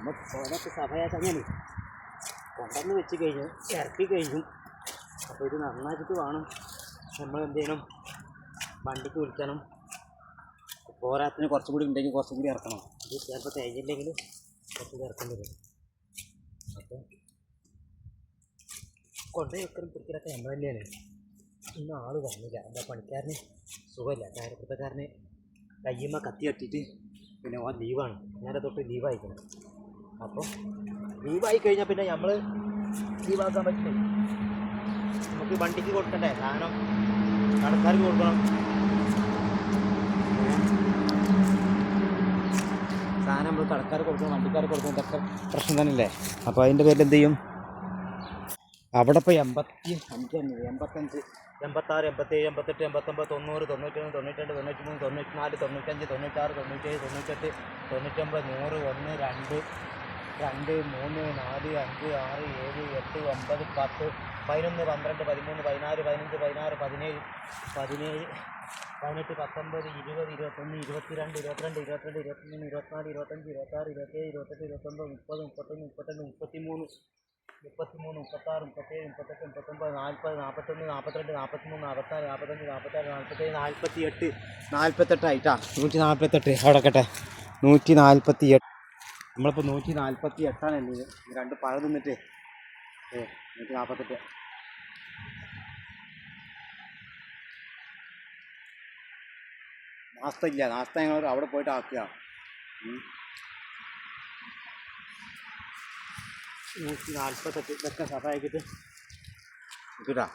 നമ്മൾ ഓരോക്കെ സഭയായിട്ട് അങ്ങനെ കൊണ്ടുവന്ന് വെച്ച് കഴിഞ്ഞു ഇറക്കി കഴിഞ്ഞു. അപ്പോൾ ഇത് നന്നാക്കിയിട്ട് വേണം നമ്മൾ എന്ത് ചെയ്യണം, വണ്ടിക്ക് വിളിക്കണം. പോരാത്തിന് കുറച്ചും കൂടി ഉണ്ടെങ്കിൽ കുറച്ചും കൂടി ഇറക്കണം. ഇത് ചിലപ്പോൾ തേഞ്ഞില്ലെങ്കിൽ കുറച്ചും കൂടി ഇറക്കേണ്ടി വരും. അപ്പോൾ കൊണ്ടുപോയി വെക്കലും പിടിക്കലൊക്കെ നമ്മൾ തന്നെയാണ്. ഇന്ന് ആൾ വന്നില്ല. എന്താ പണിക്കാരന് സുഖമില്ല. കാര്യപ്പെടുത്തക്കാരന് കയ്യുമ്മ കത്തി കട്ടിയിട്ട് പിന്നെ ഓൻ ലീവാണ്. നേരെ തൊട്ട് ലീവായിക്കണം. അപ്പോൾ ലീവായി കഴിഞ്ഞാൽ പിന്നെ നമ്മൾ ലീവാക്കാൻ പറ്റില്ല. നമുക്ക് വണ്ടിക്ക് കൊടുക്കണ്ടേ സാധനം, കടക്കാർക്ക് കൊടുക്കണം. സാധനം നമ്മൾ കടക്കാർക്ക് കൊടുക്കണം, വണ്ടിക്കാർക്ക് കൊടുക്കണം. ഇതൊക്കെ പ്രശ്നം തന്നെയല്ലേ. അപ്പോൾ അതിൻ്റെ പേരിൽ എന്ത് ചെയ്യും, അവിടെ ഇപ്പോൾ 85, 85, 86, 87, 88, 89, 90, 91, 92, 93, 94, 95, 96, 97, 98, 99, 100, 1, 2, 2, 3, 4, 5, 6, 7, 8, 9, 10, 11, 12, 13, 14, 15, 16, 17, 18, 19, 20, 21, 22, 22, 23, 24, 25, 26, 27, 28, 29, 30, 31, 32, 33, 33, 36, 37, 38, 39, 40, 41, 42, 43, 44, 45, 46, 47, 48 ആയിട്ടാ. 148 അവിടെക്കട്ടെ. 148. നമ്മളിപ്പോൾ 148 എന്നത്. രണ്ട് പഴം തിന്നിട്ട് 148. നാസ്ത ഇല്ല. നാസ്ത ഞങ്ങൾ അവിടെ പോയിട്ട് ആക്കുക. 148 ഇതൊക്കെ സഹായിക്കിട്ട് കിട്ടാ.